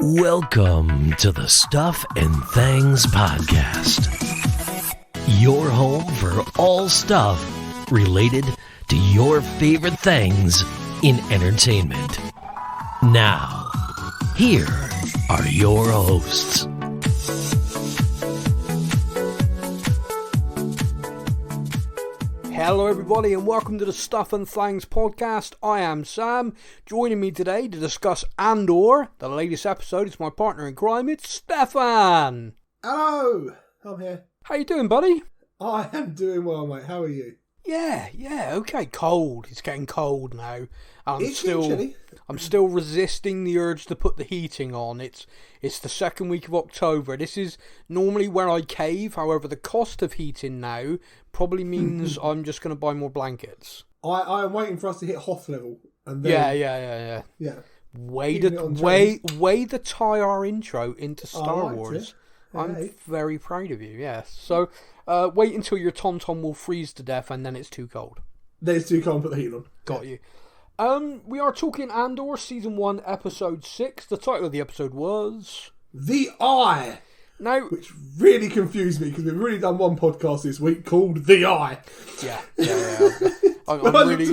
Welcome to the Stuff and Things Podcast, your home for all stuff related to your favorite things in entertainment. Now, here are your hosts. Hello everybody and welcome to the Stuff and Things Podcast. I am Sam. Joining me today to discuss Andor, the latest episode, is my partner in crime, it's Stefan. Hello, I'm here. How you doing, buddy? I am doing well, mate. How are you? Yeah, okay. Cold. It's getting cold now. It's chilly. I'm still resisting the urge to put the heating on. It's the second week of October. This is normally where I cave. However, the cost of heating now probably means I'm just going to buy more blankets. I am waiting for us to hit Hoth level. And then, yeah. Way to tie our intro into Star Wars. I'm very proud of you, yes. So, wait until your Tom will freeze to death and then it's too cold. Then it's too cold, put the heat on. Got you. We are talking Andor, Season 1, Episode 6. The title of the episode was... The Eye! Now, which really confused me, because we've really done one podcast this week called The Eye. Yeah. I'm really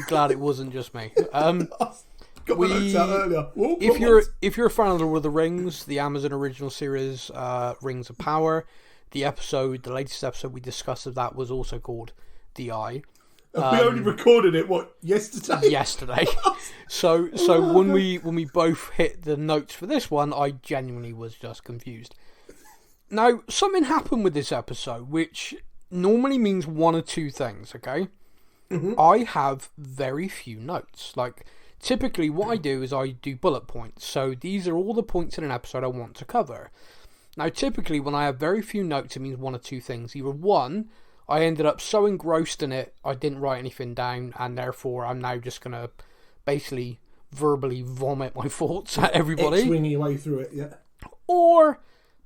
glad it wasn't just me. Got my notes out earlier. If you're a fan of Lord of the Rings, the Amazon original series, Rings of Power, the latest episode we discussed of that was also called The Eye. We only recorded it, yesterday? Yesterday. So when we both hit the notes for this one, I genuinely was just confused. Now, something happened with this episode, which normally means one or two things, okay? Mm-hmm. I have very few notes. Like, typically what I do is I do bullet points. So these are all the points in an episode I want to cover. Now, typically when I have very few notes, it means one or two things. Either one, I ended up so engrossed in it, I didn't write anything down, and therefore I'm now just going to basically verbally vomit my thoughts at everybody. X-winging your way through it, yeah. Or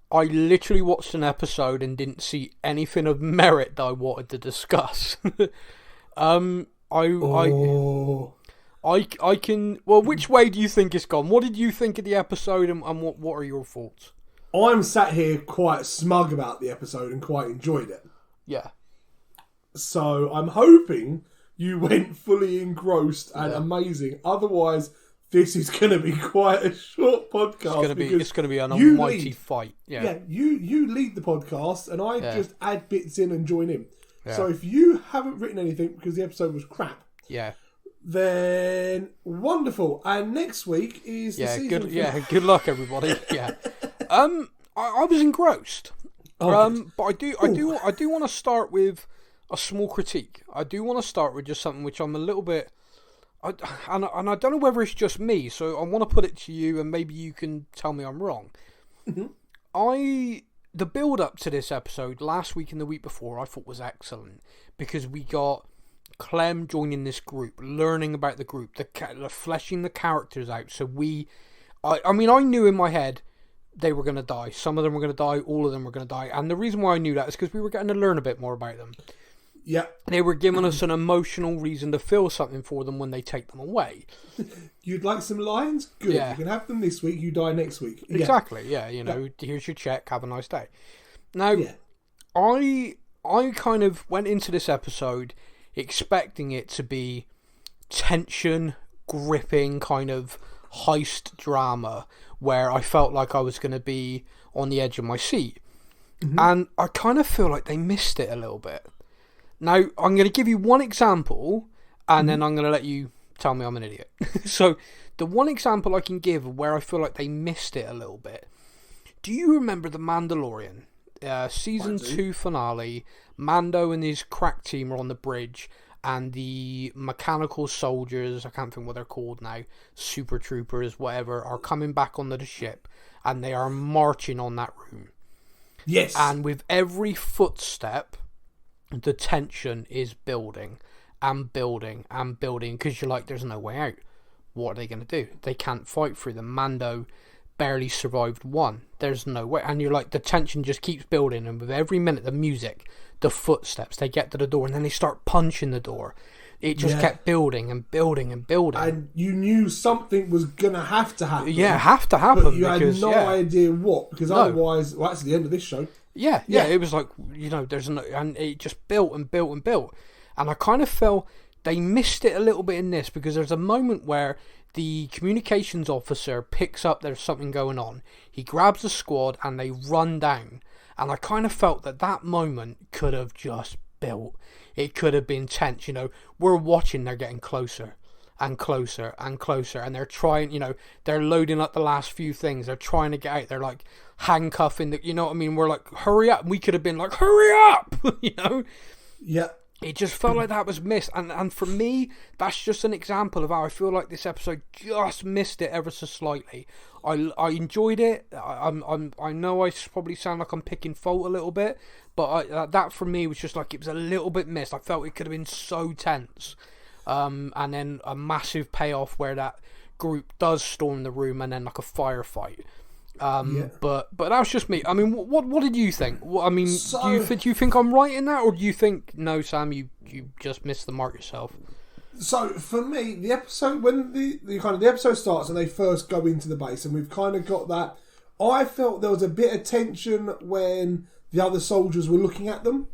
I literally watched an episode and didn't see anything of merit that I wanted to discuss. I can... Well, which way do you think it's gone? What did you think of the episode, and what are your thoughts? I'm sat here quite smug about the episode and quite enjoyed it. Yeah. So I'm hoping you went fully engrossed and amazing. Otherwise, this is going to be quite a short podcast. It's going to be an almighty fight. Yeah, you lead the podcast, and I just add bits in and join in. Yeah. So if you haven't written anything because the episode was crap, then wonderful. And next week is the season. Good luck, everybody. Yeah. I was engrossed. But I do want to start with a small critique. I do want to start with just something which I'm a little bit... and I don't know whether it's just me, so I want to put it to you and maybe you can tell me I'm wrong. Mm-hmm. The build-up to this episode last week and the week before I thought was excellent, because we got Clem joining this group, learning about the group, the fleshing the characters out. So I knew in my head they were going to die. Some of them were going to die, all of them were going to die. And the reason why I knew that is because we were getting to learn a bit more about them. Yeah. They were giving us an emotional reason to feel something for them when they take them away. You'd like some lines? Good. Yeah. You can have them this week, you die next week. Exactly, here's your check, have a nice day. Now, I kind of went into this episode expecting it to be tension, gripping kind of heist drama, where I felt like I was going to be on the edge of my seat. Mm-hmm. And I kind of feel like they missed it a little bit. Now, I'm going to give you one example, and then I'm going to let you tell me I'm an idiot. So, the one example I can give of where I feel like they missed it a little bit. Do you remember The Mandalorian? Season 2 finale, Mando and his crack team are on the bridge, and the mechanical soldiers, I can't think what they're called now, super troopers, whatever, are coming back onto the ship, and they are marching on that room. Yes. And with every footstep, the tension is building and building and building, because you're like, there's no way out. What are they going to do? They can't fight through them. Mando barely survived one. There's no way. And you're like, the tension just keeps building, and with every minute, the music, the footsteps, they get to the door, and then they start punching the door. it just kept building and building and building. And you knew something was going to have to happen. Yeah, have to happen. But you had no idea what, because otherwise, well, that's the end of this show. Yeah, it was like, there's no, and it just built and built and built. And I kind of felt they missed it a little bit in this, because there's a moment where the communications officer picks up there's something going on. He grabs the squad and they run down. And I kind of felt that moment could have just built. It could have been tense. We're watching, they're getting closer and closer and closer. And they're trying, they're loading up the last few things. They're trying to get out. They're like handcuffing, you know what I mean? We're like, hurry up. We could have been like, hurry up, Yeah. It just felt like that was missed, and for me, that's just an example of how I feel like this episode just missed it ever so slightly. I enjoyed it. I know I probably sound like I'm picking fault a little bit, but that for me was just like it was a little bit missed. I felt it could have been so tense, and then a massive payoff where that group does storm the room, and then like a firefight. But that was just me. I mean, what did you think? I mean, do you think I'm right in that, or do you think no, Sam, you just missed the mark yourself? So for me, the episode, when the episode starts and they first go into the base, and we've kind of got that, I felt there was a bit of tension when the other soldiers were looking at them,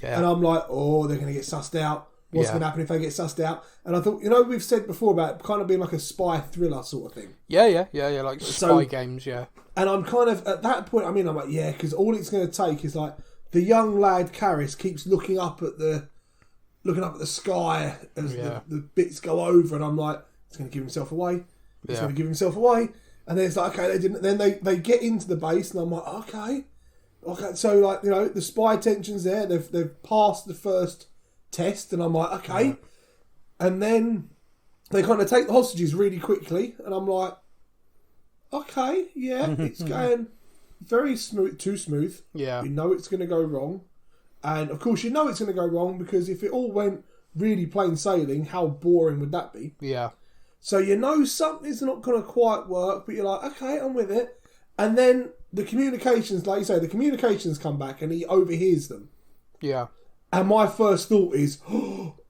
and I'm like, oh, they're going to get sussed out. What's going to happen if they get sussed out? And I thought, we've said before about it kind of being like a spy thriller sort of thing. Yeah, like spy games, yeah. And I'm kind of, at that point, I'm like, because all it's going to take is like, the young lad, Karras, keeps looking up at the sky as the bits go over, and I'm like, he's going to give himself away. He's going to give himself away. And then it's like, okay, they didn't. Then they get into the base, and I'm like, okay. So like, the spy tension's there. They've passed the first test, and I'm like, okay. Yeah. And then they kind of take the hostages really quickly, and I'm like, okay, it's going very smooth, too smooth. Yeah. You know it's going to go wrong. And of course, it's going to go wrong, because if it all went really plain sailing, how boring would that be? Yeah. So something's not going to quite work, but you're like, okay, I'm with it. And then the communications, like you say, the communications come back and he overhears them. Yeah. And my first thought is,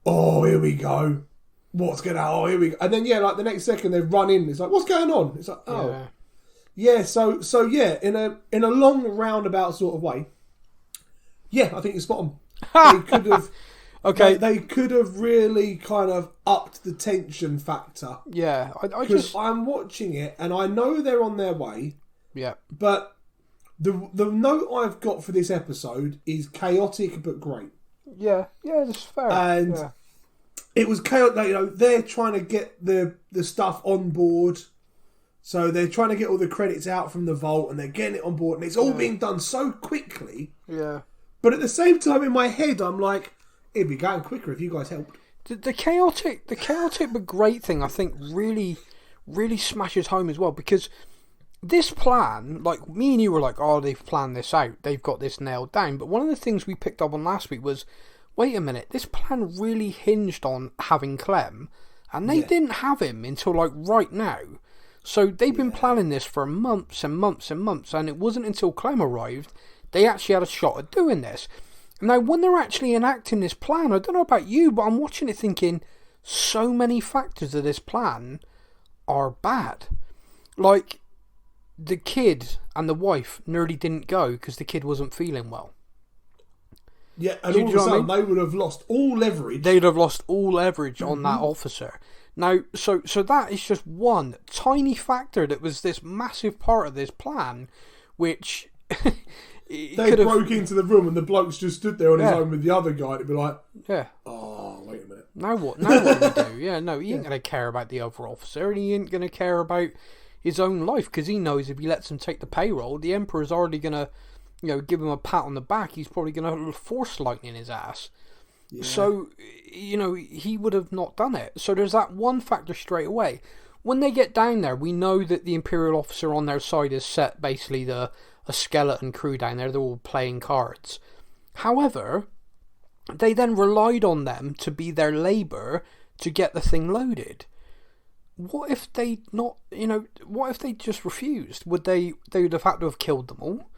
oh, here we go. What's going to happen? Oh, here we go. And then, like the next second they run in. It's like, what's going on? It's like, oh. Yeah, so in a long roundabout sort of way, I think you're spot on. They could have... Okay. They could have really kind of upped the tension factor. Yeah, because I'm watching it and I know they're on their way. Yeah. But the note I've got for this episode is chaotic but great. Yeah, that's fair. And it was chaotic. They're trying to get the stuff on board, so they're trying to get all the credits out from the vault, and they're getting it on board, and it's all being done so quickly. Yeah. But at the same time, in my head, I'm like, it'd be going quicker if you guys helped. The chaotic but great thing, I think, really, really smashes home as well, because this plan, like me and you were like, oh, they've planned this out, they've got this nailed down. But one of the things we picked up on last week was, wait a minute, this plan really hinged on having Clem, and they didn't have him until like right now. So they've been planning this for months and months and months, and it wasn't until Clem arrived they actually had a shot at doing this. Now, when they're actually enacting this plan, I don't know about you, but I'm watching it thinking, so many factors of this plan are bad. Like, the kid and the wife nearly didn't go because the kid wasn't feeling well. Yeah, and all of a sudden, they would have lost all leverage. They'd have lost all leverage on that officer. Now, so that is just one tiny factor that was this massive part of this plan, which... They broke into the room and the bloke's just stood there on his own with the other guy. It'd be like, oh, wait a minute. Now what do we do? Yeah, no, he ain't going to care about the other officer, and he ain't going to care about his own life, because he knows if he lets him take the payroll, the Emperor's already going to, give him a pat on the back. He's probably going to force lightning his ass. Yeah. So, he would have not done it. So there's that one factor straight away. When they get down there, we know that the Imperial officer on their side has set basically a skeleton crew down there. They're all playing cards. However, they then relied on them to be their labour to get the thing loaded. What if they not, what if they just refused? They would have had to have killed them all,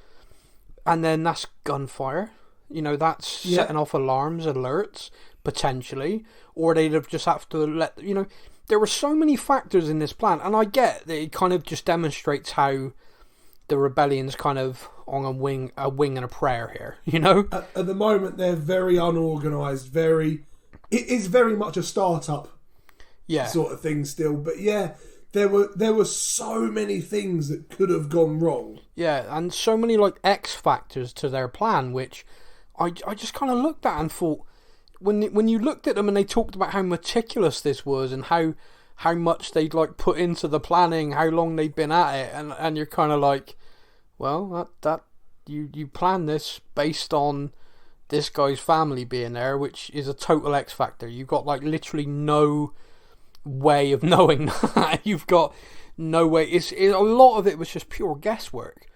and then that's gunfire. You know, that's setting off alarms, alerts, potentially. Or they'd have just have to let... You know, there were so many factors in this plan. And I get that it kind of just demonstrates how the rebellion's kind of on a wing and a prayer here, you know? At the moment, they're very unorganised, it is very much a start-up sort of thing still. But yeah, there were so many things that could have gone wrong. Yeah, and so many like X factors to their plan, which I just kind of looked at and thought, when you looked at them and they talked about how meticulous this was and how much they'd like put into the planning, how long they'd been at it, and you're kind of like, well, that you planned this based on this guy's family being there, which is a total X factor. You've got like literally no way of knowing that. You've got no way. A lot of it was just pure guesswork.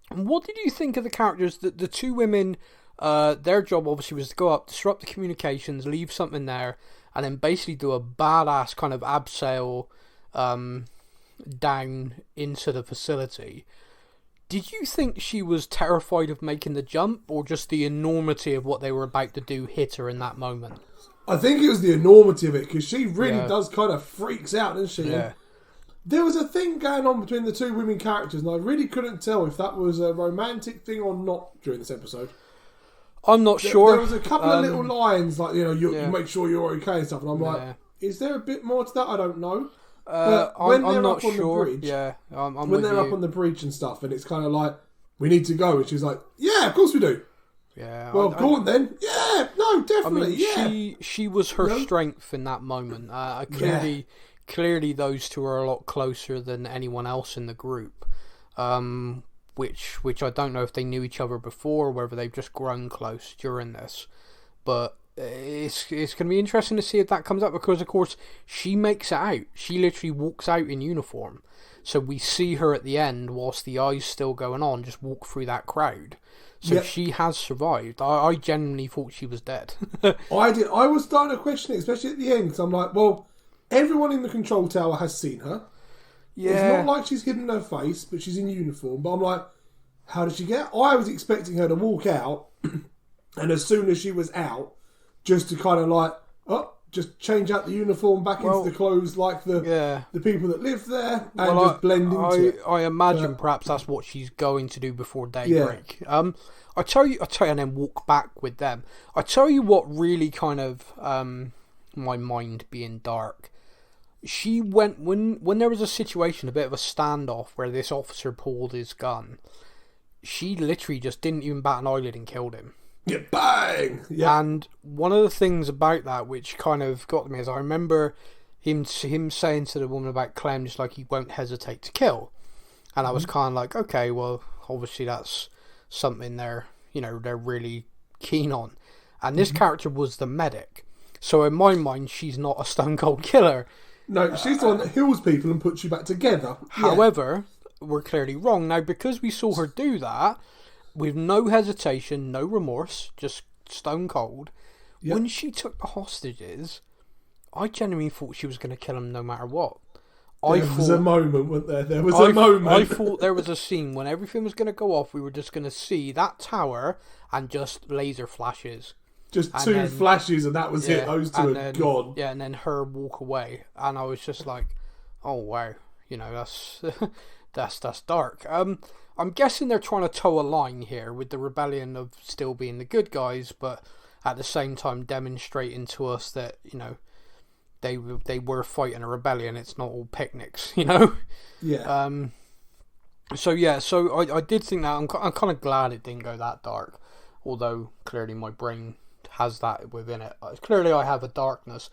And what did you think of the characters? The two women, their job obviously was to go up, disrupt the communications, leave something there, and then basically do a badass kind of abseil down into the facility. Did you think she was terrified of making the jump, or just the enormity of what they were about to do hit her in that moment? I think it was the enormity of it, because she really does kind of freaks out, doesn't she? Yeah. There was a thing going on between the two women characters, and I really couldn't tell if that was a romantic thing or not during this episode. I'm not sure. There was a couple of little lines, like, you know, you make sure you're okay and stuff, and I'm like, is there a bit more to that? I don't know. But when I'm they're not up on sure. the bridge, I'm when they're up on the bridge and stuff, and it's kind of like, we need to go, and she's like, yeah, of course we do. Yeah. Well, go on then. Yeah, no, definitely. I mean, she was her strength in that moment. Clearly, those two are a lot closer than anyone else in the group. Which I don't know if they knew each other before, or whether they've just grown close during this. But it's going to be interesting to see if that comes up, because of course she makes it out. She literally walks out in uniform, so we see her at the end whilst the eye's still going on, just walk through that crowd. So she has survived. I genuinely thought she was dead. I did. I was starting to question it, especially at the end, because I'm like, well, everyone in the control tower has seen her. Yeah. It's not like she's hidden her face, but she's in uniform. But I'm like, how did she get? I was expecting her to walk out, and as soon as she was out, just to kind of like, just change out the uniform back into the clothes like the people that live there, and just blend into it. I imagine perhaps that's what she's going to do before daybreak. Yeah. I tell you, and then walk back with them. I tell you what really kind of my mind being dark. She went when there was a situation, a bit of a standoff where this officer pulled his gun. She literally just didn't even bat an eyelid and killed him. Yeah, bang! Yeah. And one of the things about that which kind of got me is I remember him saying to the woman about Clem, just like, he won't hesitate to kill. And I was kind of like, okay, well, obviously that's something they're really keen on. And this character was the medic. So in my mind, she's not a stone cold killer. No, she's the one that heals people and puts you back together. However, we're clearly wrong. Now, because we saw her do that, with no hesitation, no remorse, just stone cold. Yep. When she took the hostages, I genuinely thought she was going to kill them no matter what. There was a moment, wasn't there? There was a moment. I thought there was a scene when everything was going to go off. We were just going to see that tower and just laser flashes. Just two flashes, and that was it. Those two are gone. Yeah, and then her walk away, and I was just like, "Oh wow, that's dark." I'm guessing they're trying to toe a line here with the rebellion of still being the good guys, but at the same time demonstrating to us that they were fighting a rebellion. It's not all picnics, Yeah. So I did think that I'm kind of glad it didn't go that dark, although clearly my brain has that within it. Clearly I have a darkness.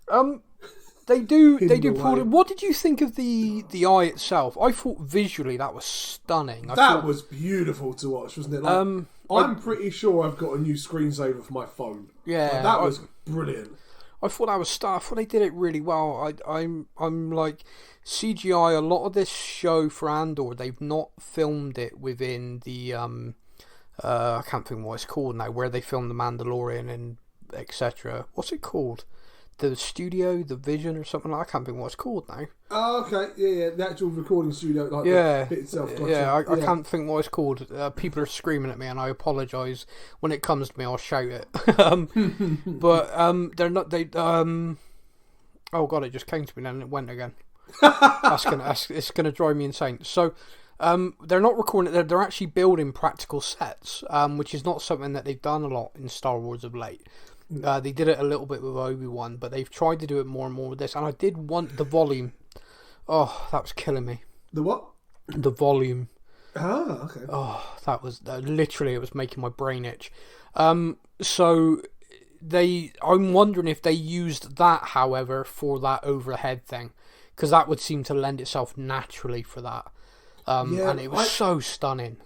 They do pull it. What did you think of the eye itself? I thought visually that was stunning. That was beautiful to watch, wasn't it? Like, I'm pretty sure I've got a new screensaver for my phone. Yeah, like, that was brilliant. I thought that was stuff. I thought they did it really well. I'm like CGI. A lot of this show for Andor, they've not filmed it within the I can't think what it's called now, where they filmed the Mandalorian and etc. What's it called? the studio, the Vision or something like that. I can't think what it's called now. Oh, okay. Yeah. The actual recording studio, like the bit itself. Gotcha. Yeah, I can't think what it's called. People are screaming at me, and I apologise. When it comes to me, I'll shout it. But they're not. Oh god, it just came to me then and it went again. It's gonna drive me insane. So. They're not recording it. They're actually building practical sets, which is not something that they've done a lot in Star Wars of late. They did it a little bit with Obi-Wan, but they've tried to do it more and more with this. And I did want the volume. Oh, that was killing me. The what? The volume. Ah, okay. Oh, that was literally, it was making my brain itch. So I'm wondering if they used that, however, for that overhead thing, because that would seem to lend itself naturally for that. And it was so stunning.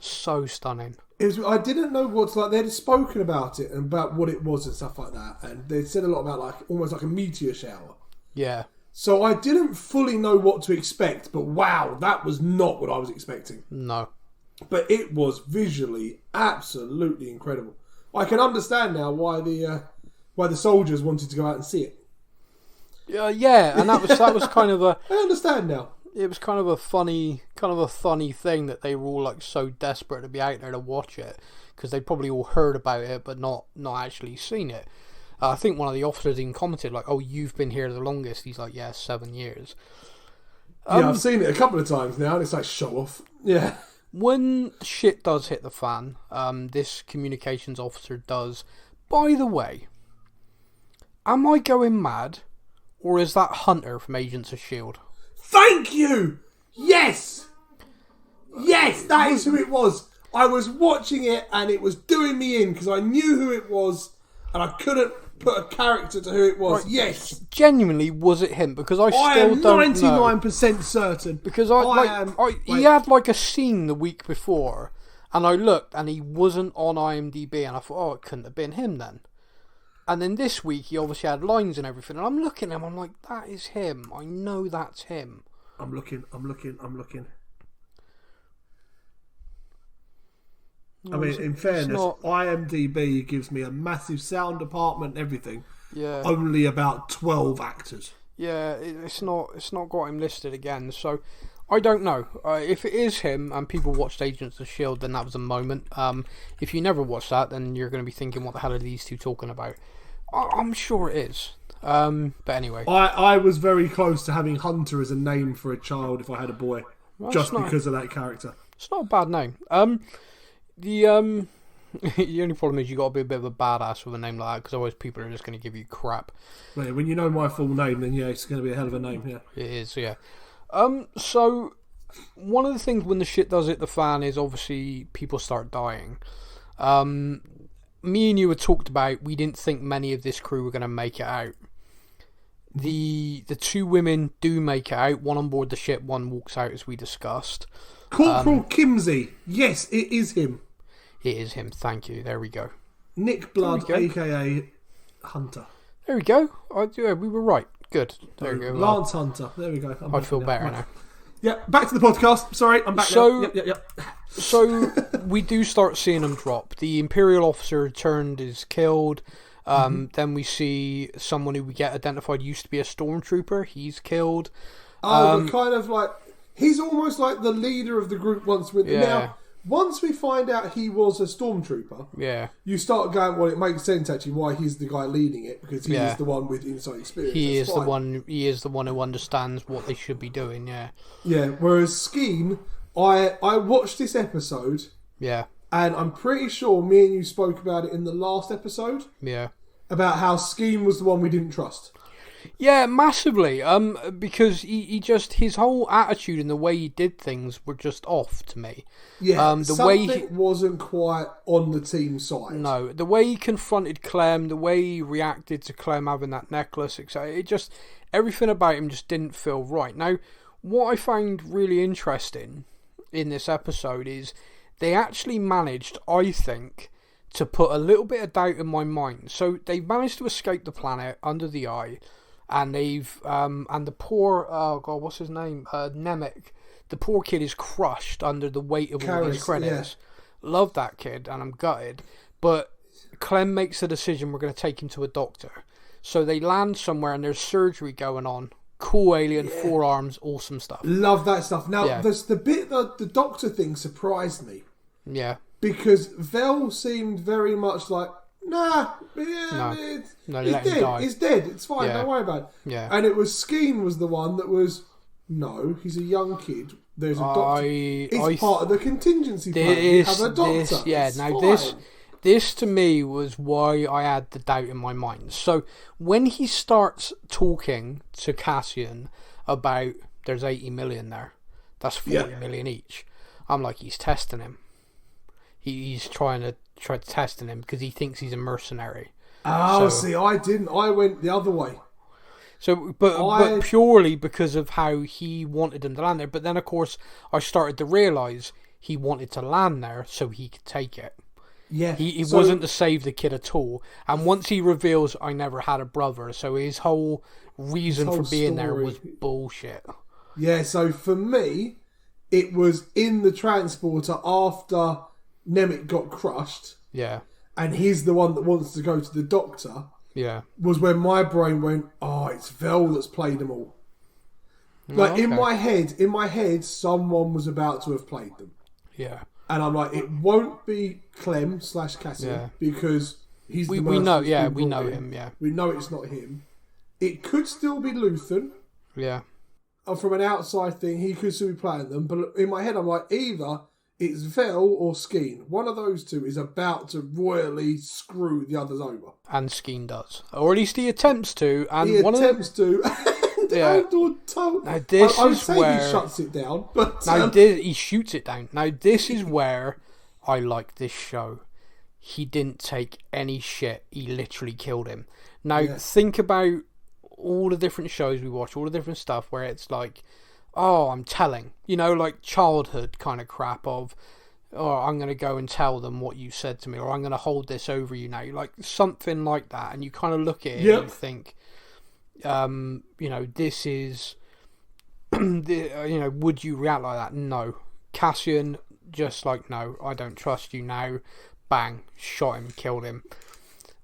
I didn't know what's like. They'd spoken about it and about what it was and stuff like that, and they'd said a lot about like almost like a meteor shower. Yeah. So I didn't fully know what to expect, but wow, that was not what I was expecting. No. But it was visually absolutely incredible. I can understand now why the soldiers wanted to go out and see it. Yeah, and that was kind of a. I understand now. It was kind of a funny thing that they were all like so desperate to be out there to watch it, because they probably all heard about it but not actually seen it. I think one of the officers even commented like, "Oh, you've been here the longest." He's like, "Yeah, 7 years." Yeah, I've seen it a couple of times now, and it's like show off. Yeah. When shit does hit the fan, this communications officer does. By the way, am I going mad, or is that Hunter from Agents of S.H.I.E.L.D.? Thank you! Yes! Yes, that is who it was. I was watching it and it was doing me in because I knew who it was and I couldn't put a character to who it was. Right. Yes. Genuinely, was it him? Because I still am don't 99% know. certain. Because he had like a scene the week before and I looked and he wasn't on IMDb and I thought, oh, it couldn't have been him then. And then this week, he obviously had lines and everything. And I'm looking at him, I'm like, that is him. I know that's him. I'm looking. I mean, in fairness, IMDb gives me a massive sound department and everything. Yeah. Only about 12 actors. Yeah, it's not got him listed again. So, I don't know. If it is him and people watched Agents of S.H.I.E.L.D., then that was a moment. If you never watched that, then you're going to be thinking, what the hell are these two talking about? I'm sure it is. But anyway. I was very close to having Hunter as a name for a child if I had a boy. Well, just because of that character. It's not a bad name. The only problem is you got to be a bit of a badass with a name like that, because otherwise people are just going to give you crap. Right, when you know my full name, then yeah, it's going to be a hell of a name, yeah. It is, yeah. So, one of the things when the shit does hit the fan is obviously people start dying. Me and you had talked about we didn't think many of this crew were going to make it out. The two women do make it out. One on board the ship, one walks out, as we discussed. Corporal Kimsey. Yes, it is him. It is him. Thank you. There we go. Nick Blood, a.k.a. Hunter. There we go. We were right. Good. There we go. Lance Hunter. There we go. I feel better now. Yeah, back to the podcast. Sorry, I'm back now. Yep. So, we do start seeing them drop. The Imperial officer turned is killed. Then we see someone who we get identified used to be a stormtrooper. He's killed. But kind of like... He's almost like the leader of the group once with... Yeah. Now, once we find out he was a stormtrooper, you start going, well, it makes sense actually why he's the guy leading it, because he is the one with inside experience. He is the one who understands what they should be doing, yeah. Yeah, whereas Skeen, I watched this episode, and I'm pretty sure me and you spoke about it in the last episode, about how Skeen was the one we didn't trust. Yeah, massively. Because he just, his whole attitude and the way he did things were just off to me. Yeah, something wasn't quite on the team side. No, the way he confronted Clem, the way he reacted to Clem having that necklace, etc. It just, everything about him just didn't feel right. Now, what I found really interesting in this episode is they actually managed, I think, to put a little bit of doubt in my mind. So they've managed to escape the planet under the eye. And they've, and the poor, oh god, what's his name? Nemec. The poor kid is crushed under the weight of all these credits. Yeah. Love that kid, and I'm gutted. But Clem makes the decision we're going to take him to a doctor. So they land somewhere and there's surgery going on. Cool alien, 4 arms, awesome stuff. Love that stuff. Now, there's the bit that the doctor thing surprised me. Yeah. Because Vel seemed very much like, nah, he's dead. He's dead. It's fine. Don't worry about it. Yeah. And it was Skeen was the one that was, no, he's a young kid. There's a doctor. It's part of the contingency plan. We have a doctor. This to me was why I had the doubt in my mind. So when he starts talking to Cassian about there's 80 million there, that's 40 million each. I'm like, he's testing him. He's trying to testing him because he thinks he's a mercenary. Oh, see, I didn't. I went the other way. So, but purely because of how he wanted him to land there. But then, of course, I started to realise he wanted to land there so he could take it. Yeah, he wasn't to save the kid at all. And once he reveals, I never had a brother, so his whole reason for being there was bullshit. Yeah, so for me, it was in the transporter after Nemec got crushed. Yeah. And he's the one that wants to go to the doctor. Yeah. Was when my brain went, oh, it's Vel that's played them all. Like, in my head, someone was about to have played them. Yeah. And I'm like, it won't be Clem/Cassian because he's the we know, we know in. him, yeah. We know it's not him. It could still be Luthen. Yeah. From an outside thing, he could still be playing them. But in my head, I'm like, either it's Vel or Skeen. One of those two is about to royally screw the others over. And Skeen does. Or at least he attempts to. And Andor told. Now this I would is say where he shuts it down, but he shoots it down. Now this is where I like this show. He didn't take any shit. He literally killed him. Now think about all the different shows we watch, all the different stuff where it's like, oh, I'm telling, like childhood kind of crap of, oh, I'm going to go and tell them what you said to me, or I'm going to hold this over you now, like something like that. And you kind of look at it and you think, this is, would you react like that? No. Cassian, just like, no, I don't trust you now. Bang, shot him, killed him.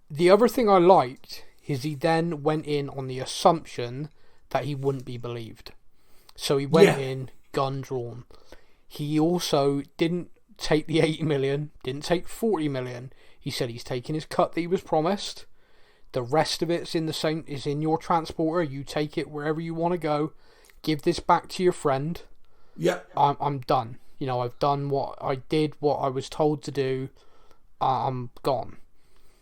The other thing I liked is he then went in on the assumption that he wouldn't be believed. So he went in, gun drawn. He also didn't take the 80 million, didn't take 40 million. He said he's taking his cut that he was promised. The rest of it's is in your transporter. You take it wherever you want to go. Give this back to your friend. Yep. I'm done. I've done what I did, what I was told to do. I'm gone.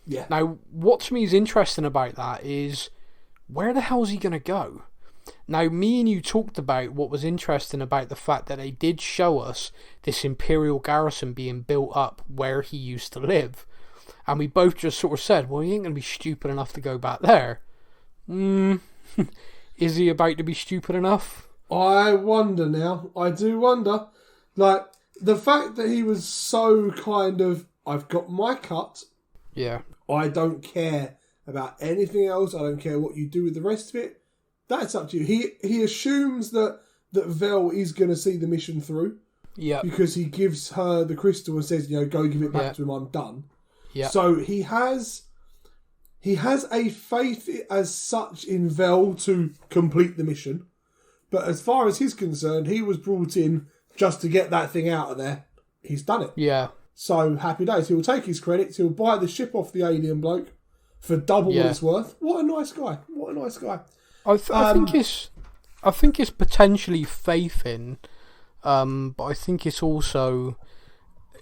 Yeah. Now, what to me is interesting about that is, where the hell is he going to go? Now, me and you talked about what was interesting about the fact that they did show us this Imperial garrison being built up where he used to live. And we both just sort of said, well, he ain't going to be stupid enough to go back there. Is he about to be stupid enough? I wonder now. I do wonder. Like, the fact that he was so kind of, I've got my cut. Yeah. I don't care about anything else. I don't care what you do with the rest of it. That's up to you. He assumes that Vel is going to see the mission through. Yeah. Because he gives her the crystal and says, go give it back to him. I'm done. Yeah. So he has a faith as such in Vel to complete the mission. But as far as he's concerned, he was brought in just to get that thing out of there. He's done it. Yeah. So happy days. He'll take his credits. He'll buy the ship off the alien bloke for double what it's worth. What a nice guy. What a nice guy. I think it's potentially faith in, but I think it's also,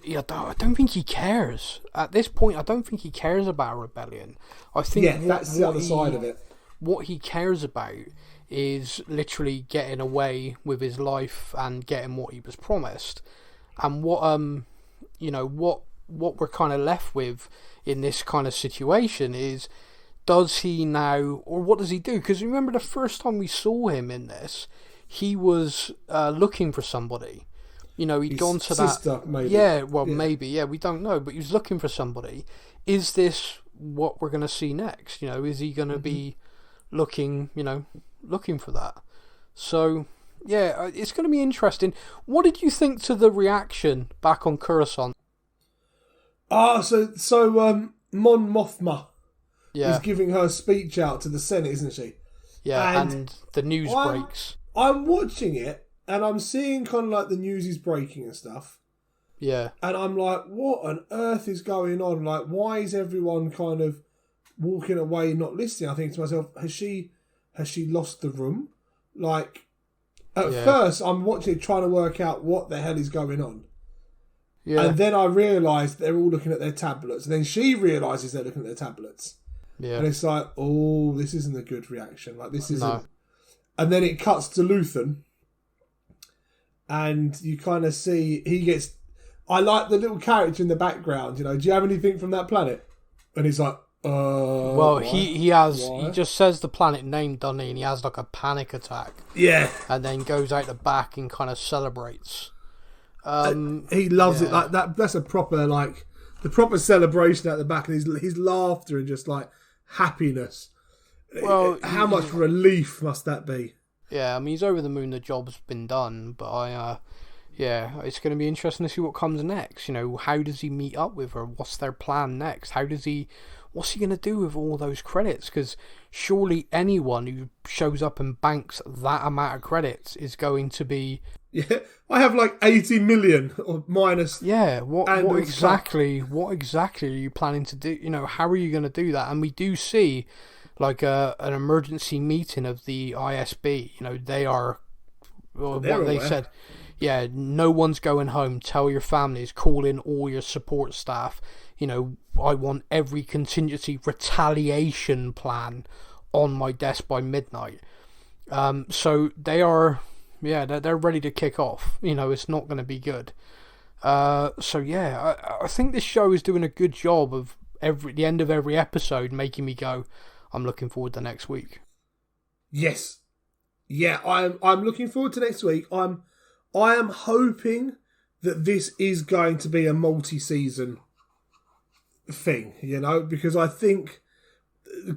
I don't think he cares at this point. I don't think he cares about a rebellion. I think that's the other side of it. What he cares about is literally getting away with his life and getting what he was promised, and what we're kind of left with in this kind of situation is, does he now, or what does he do? Because remember the first time we saw him in this, he was looking for somebody. He'd his gone to sister, that. Maybe. Maybe. We don't know, but he was looking for somebody. Is this what we're going to see next? Is he going to be looking for that? So, it's going to be interesting. What did you think to the reaction back on Coruscant? So Mon Mothma is giving her speech out to the Senate, isn't she? Yeah, and the news breaks. I'm watching it, and I'm seeing kind of like the news is breaking and stuff. Yeah. And I'm like, what on earth is going on? Like, why is everyone kind of walking away, not listening? I think to myself, has she lost the room? Like, at first, I'm watching it, trying to work out what the hell is going on. Yeah. And then I realise they're all looking at their tablets. And then she realises they're looking at their tablets. Yeah. And it's like, oh, this isn't a good reaction. Like, this isn't. No. And then it cuts to Luthen. And you kind of see, he gets... I like the little character in the background, do you have anything from that planet? And he's like, well, he just says the planet name, doesn't he? And he has like a panic attack. Yeah. And then goes out the back and kind of celebrates. He loves it like that. That's a proper, like, the proper celebration at the back, and his laughter and just like happiness. Well, how much relief must that be? Yeah, I mean, he's over the moon. The job's been done, but it's going to be interesting to see what comes next. How does he meet up with her? What's their plan next? What's he going to do with all those credits? Because surely anyone who shows up and banks that amount of credits is going to be... Yeah, I have like 80 million or minus... Yeah, what exactly are you planning to do? How are you going to do that? And we do see like an emergency meeting of the ISB. They are... what they said... Yeah, no one's going home. Tell your families. Call in all your support staff. I want every contingency retaliation plan on my desk by midnight. So they are, they're ready to kick off. It's not going to be good. I think this show is doing a good job of the end of every episode making me go, I'm looking forward to next week. Yes. Yeah, I'm looking forward to next week. I am hoping that this is going to be a multi-season thing, because I think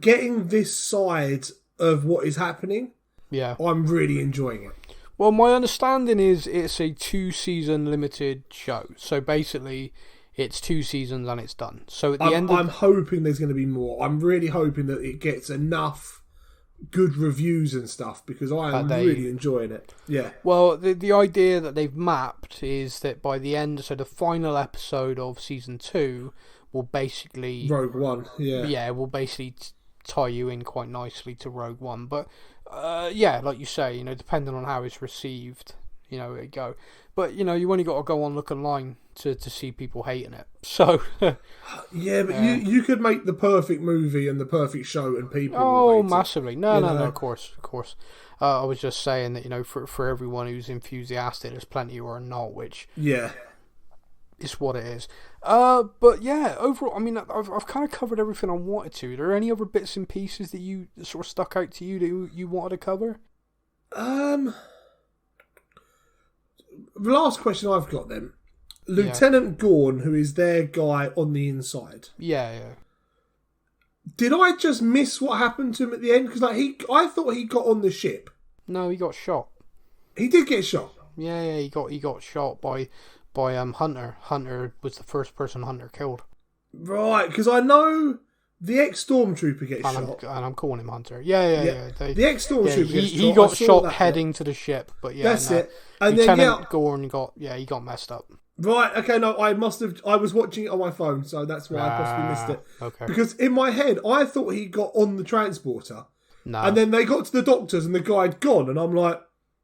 getting this side of what is happening, I'm really enjoying it. Well, my understanding is it's a 2-season limited show. So basically, it's 2 seasons and it's done. So at the end I'm hoping there's going to be more. I'm really hoping that it gets enough good reviews and stuff, because I am really enjoying it. Yeah. Well, the idea that they've mapped is that by the end, so the final episode of season 2 will basically Rogue One. Yeah, will basically tie you in quite nicely to Rogue One. But like you say, depending on how it's received, it go. But you only got to go on look online to see people hating it. So yeah, but you could make the perfect movie and the perfect show, and people. Oh, massively! No, of course. I was just saying that for everyone who's enthusiastic, there's plenty who are not, which is what it is. But yeah, overall, I mean, I've kind of covered everything I wanted to. Are there any other bits and pieces that sort of stuck out to you that you wanted to cover? The last question I've got then. Lieutenant Gorn, who is their guy on the inside. Yeah. Did I just miss what happened to him at the end? Because I thought he got on the ship. No, he got shot. He did get shot. Yeah, he got shot by Hunter. Hunter was the first person Hunter killed. Right, because I know the ex-stormtrooper gets shot. And I'm calling him Hunter. Yeah. The ex-stormtrooper gets shot. He got shot heading to the ship, but that's it. And Lieutenant Gorn he got messed up. Right, okay, no, I was watching it on my phone, so that's why I possibly missed it. Okay. Because in my head, I thought he got on the transporter. No. And then they got to the doctors and the guy had gone, and I'm like...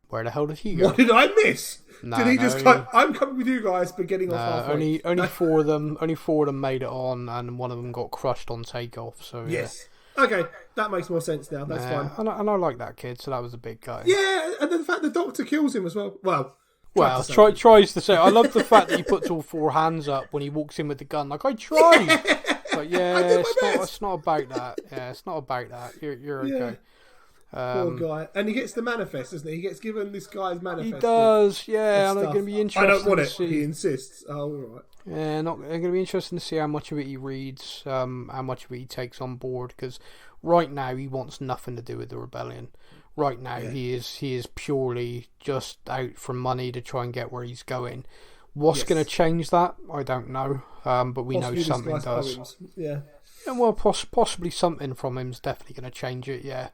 Where the hell did he go? What did I miss? Did he just go, I'm coming with you guys, but getting off halfway? Only 4 of them made it on, and one of them got crushed on takeoff, so yes. Okay, that makes more sense now, that's fine. And I like that kid, so that was a big guy. Yeah, and the fact the doctor kills him as well. Tries to say. I love the fact that he puts all 4 hands up when he walks in with the gun. Like, I tried. But it's not about that. Yeah, it's not about that. You're okay. Poor guy. And he gets the manifest, doesn't he? He gets given this guy's manifest. He does, yeah. And it's going to be interesting. I don't want it. See. He insists. Oh, all right. Yeah, it's going to be interesting to see how much of it he reads, how much of it he takes on board. Because right now he wants nothing to do with the rebellion. Right now, he is purely just out for money to try and get where he's going. What's going to change that? I don't know. But we know something does. Yeah. Yeah, well, possibly something from him is definitely going to change it, yeah.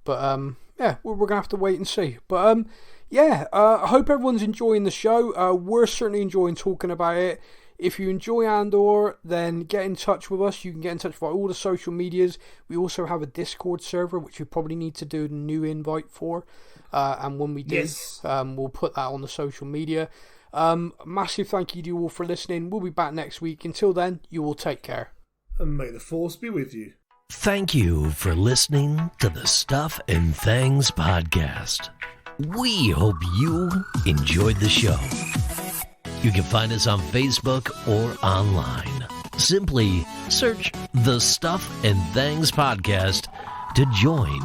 But, yeah, we're going to have to wait and see. But, yeah, I hope everyone's enjoying the show. We're certainly enjoying talking about it. If you enjoy Andor, then get in touch with us. You can get in touch via all the social medias. We also have a Discord server, which we probably need to do a new invite for. And when we do, Yes. we'll put that on the social media. Massive thank you to you all for listening. We'll be back next week. Until then, you all take care. And may the force be with you. Thank you for listening to the Stuff and Things podcast. We hope you enjoyed the show. You can find us on Facebook or online. Simply search the Stuff and Things podcast to join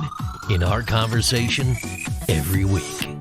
in our conversation every week.